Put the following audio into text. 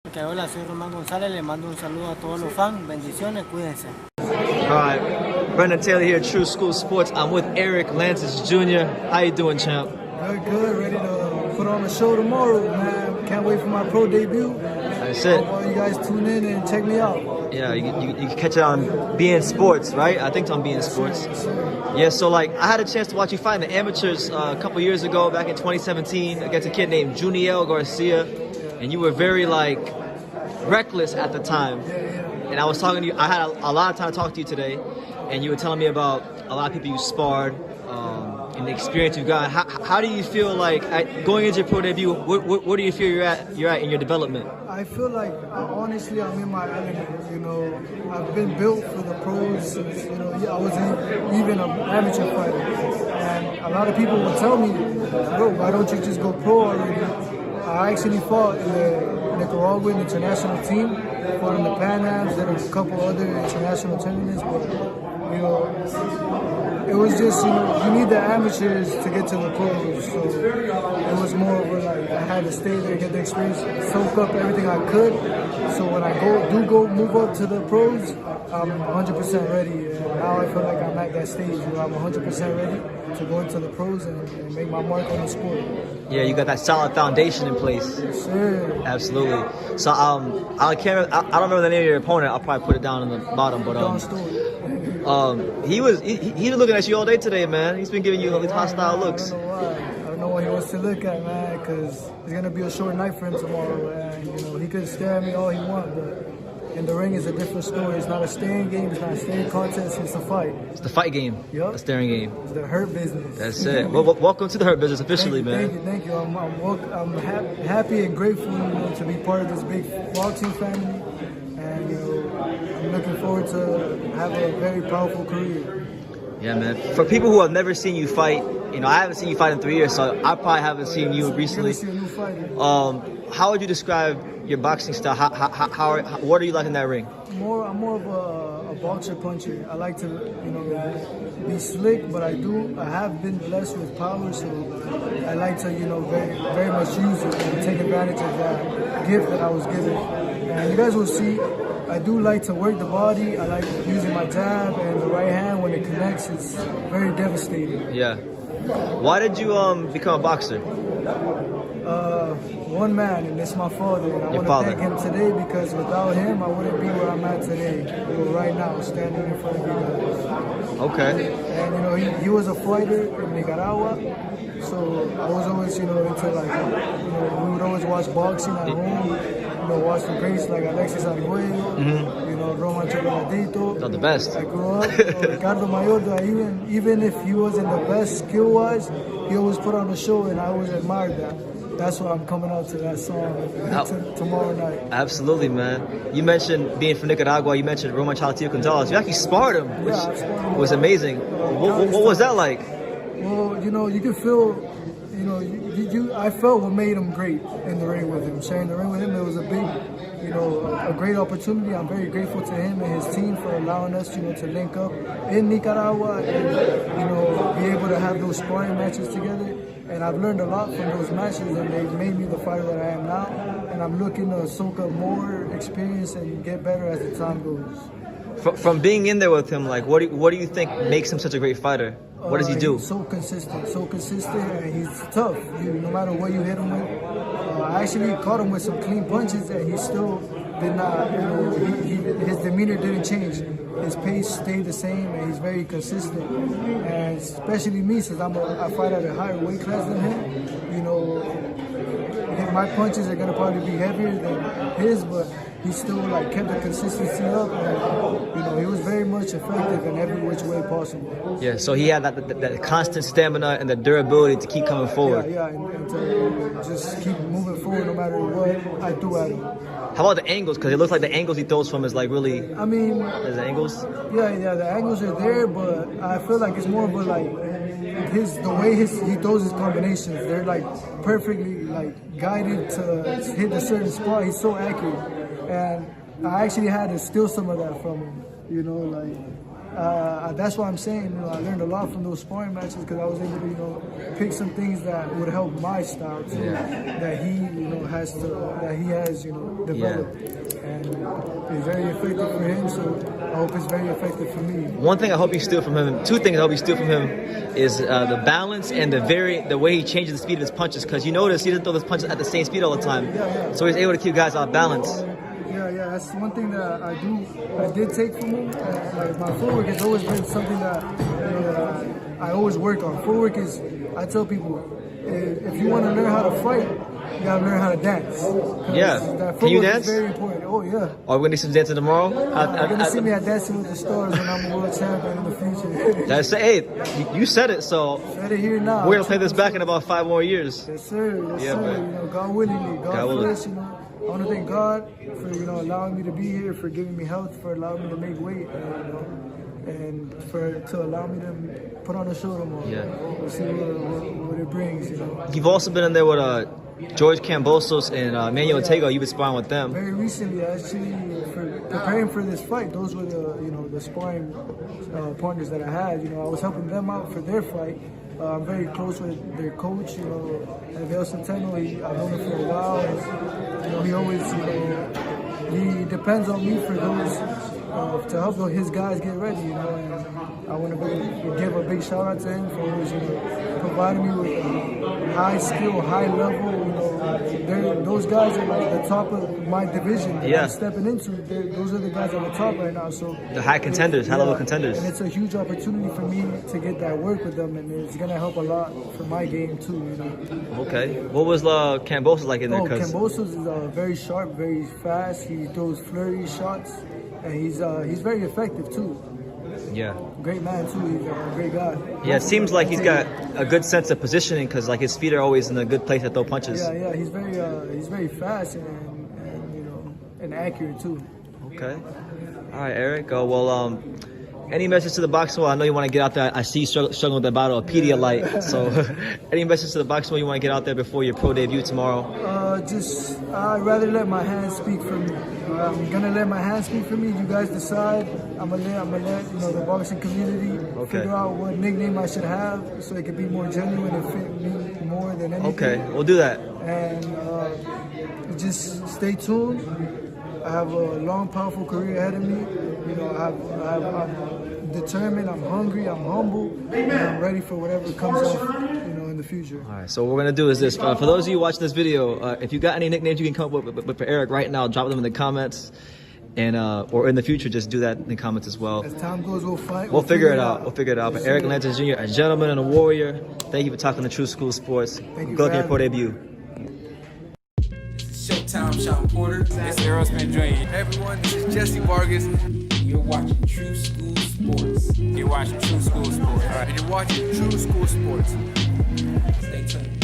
Que hola, soy Román González, le mando un saludo a todos los fans, bendiciones, cuídense. All right, Brendan Taylor here, True School Sports. I'm with Erick Lanzas Jr. How you doing, champ? Good, ready to put on a show tomorrow, man. Can't wait for my pro debut. That's it. Hope all you guys tune in and check me out. Yeah, you can catch it on beIN Sports, right? I think it's on beIN Sports. Yeah, so like I had a chance to watch you fight in the amateurs a couple years ago, back in 2017, against a kid named Juniel Garcia, and you were very like reckless at the time. And I was talking to you. I had a lot of time to talk to you today, and you were telling me about a lot of people you sparred and the experience you've got. How do you feel like going into your pro debut? Where do you feel you're at in your development? I feel like honestly I'm in my element. You know, I've been built for the pros since I wasn't even an amateur fighter, and a lot of people will tell me, bro, why don't you just go pro already? I actually fought in the Nicaraguan international team, fought in the Pan Ams, and a couple other international tournaments, but it was just, you need the amateurs to get to the pros, so it was more of a, like, I had to stay there, get the experience, soak up everything I could, so when I move up to the pros, I'm 100% ready, and now I feel like I'm at that stage where I'm 100% ready to go into the pros and make my mark on the sport. Yeah, you got that solid foundation in place. Yes, sir. Absolutely. So I don't remember the name of your opponent. I'll probably put it down in the bottom, but he was looking at you all day today, man. He's been giving you hostile looks. I don't know why. I don't know what he wants to look at, man, because it's gonna be a short night for him tomorrow, and he could stare at me all he wants, but in the ring is a different story. It's not a staring game. It's not a staring contest. It's a fight. It's the fight game. Yep. The staring game. It's the hurt business. That's it. Well, welcome to the hurt business officially, man. Thank you. I'm happy and grateful, to be part of this big boxing family, and I'm looking forward to have a very powerful career. Yeah, man. For people who have never seen you fight, I haven't seen you fight in 3 years, so I probably haven't seen you recently. See a new fighter. How would you describe your boxing style? What are you like in that ring? I'm more of a boxer puncher. I like to, be slick, but I have been blessed with power, so I like to, very, very much use it and take advantage of that gift that I was given. And you guys will see, I do like to work the body. I like using my jab and the right hand when it connects. It's very devastating. Yeah. Why did you become a boxer? One man, and it's my father. And I want to thank him today because without him, I wouldn't be where I'm at today. Right now, standing in front of you guys. Okay. And he was a fighter in Nicaragua, so I was always into like we would always watch boxing at home. Watch the greats like Alexis Arguello, Roman Chocolatito. Not the best. I grew up. Ricardo Mayorga, even if he wasn't the best skill-wise, he always put on a show, and I always admired that. That's why I'm coming out to that song tomorrow night. Absolutely, man. You mentioned being from Nicaragua. You mentioned Roman Chocolatito Gonzalez. You actually sparred him, which was amazing. What was that like? Well, you can feel, I felt what made him great in the ring with him. Sharing the ring with him, it was a big, a great opportunity. I'm very grateful to him and his team for allowing us, to link up in Nicaragua and, be able to have those sparring matches together. And I've learned a lot from those matches, and they've made me the fighter that I am now. And I'm looking to soak up more experience and get better as the time goes. From being in there with him, like, what do you think makes him such a great fider? What does he do? He's so consistent, and he's tough. No matter what you hit him with. I actually caught him with some clean punches, and he still did not, his demeanor didn't change. His pace stayed the same, and he's very consistent. And especially me, since I fight at a higher weight class than him, my punches are gonna probably be heavier than his, but he still kept the consistency up, and he was very much effective in every which way possible. Yeah, so he had that constant stamina and the durability to keep coming forward. Yeah, and to just keep moving forward no matter what I threw at him. How about the angles? Because it looks like the angles he throws from is like really. There's angles. Yeah, the angles are there, but I feel like it's more of a the way he throws his combinations. They're perfectly guided to hit a certain spot. He's so accurate. And I actually had to steal some of that from him, that's why I'm saying, you know, I learned a lot from those sparring matches because I was able to, you know, pick some things that would help my style too, that he, you know, has, you know, developed. And it's very effective for him, so I hope it's very effective for me. One thing I hope you steal from him, two things I hope you steal from him, is the balance and the way he changes the speed of his punches. Because you notice he doesn't throw his punches at the same speed all the time, so he's able to keep guys off balance. Yeah, that's one thing that I did take from him. Like my footwork has always been something that, you know, I always work on. Footwork is, I tell people, if you want to learn how to fight, you gotta learn how to dance. Yeah. Can you dance? Is very important. Oh yeah. Are we gonna do some dancing tomorrow? You're gonna see me at Dancing with the Stars when I'm a world champion in the future. That's it. You said it, so said it here now. We're gonna play this back in about 5 more years. Yes, sir. Yes, yeah, sir. man. You know, God willingly, God willing. first. You know, I want to thank God for, you know, allowing me to be here, for giving me health, for allowing me to make weight, and to allow me to put on a show tomorrow. Yeah. We'll see what it brings. You know. You've also been in there with George Kambosos and Manuel Ortega. You've been sparring with them. Very recently, actually, for preparing for this fight, those were the sparring partners that I had. You know, I was helping them out for their fight. I'm very close with their coach, you know, Abel Centeno. I've known him for a while. And, you know, he always, you know, he depends on me for those to help his guys get ready, you know. And I want to give a big shout out to him for always, you know, providing me with high skill, high level. You know, those guys are like the top of my division that I'm stepping into. Those are the guys at the top right now. So the high contenders, high level contenders. And it's a huge opportunity for me to get that work with them, and it's gonna help a lot for my game too. You know. Okay. What was Kambosos like in there? Kambosos is very sharp, very fast. He throws flurry shots, and he's very effective too. Yeah. Great man too. He's a great guy. Yeah, it seems like he's got a good sense of positioning because like his feet are always in a good place to throw punches. Yeah. He's very fast and you know, and accurate too. Okay. All right, Eric. Well, any message to the boxing world? I know you want to get out there. I see you struggling with the battle of Pedialyte. So, any message to the boxing world you want to get out there before your pro debut tomorrow? I'd rather let my hands speak for me. I'm gonna let my hands speak for me. You guys decide. I'm gonna let you know the boxing community figure out what nickname I should have, so it can be more genuine and fit me more than anything. Okay, we'll do that. And just stay tuned. I have a long, powerful career ahead of me. You know, I'm determined, I'm hungry, I'm humble, and I'm ready for whatever comes up, you know, in the future. All right, so what we're gonna do is this. For those of you watching this video, if you got any nicknames you can come up with for Eric right now, drop them in the comments, and or in the future, just do that in the comments as well. As time goes, we'll fight. We'll figure it out. We'll figure it out. But Erick Lanzas Jr., a gentleman and a warrior. Thank you for talking to True School Sports. Thank you. Good luck in your pro debut. Showtime, Sean Porter. It's Aerosmith Jr. Everyone, this is Jesse Vargas. You're watching True School Sports. You're watching True School Sports. All right. And you're watching True School Sports. Stay tuned.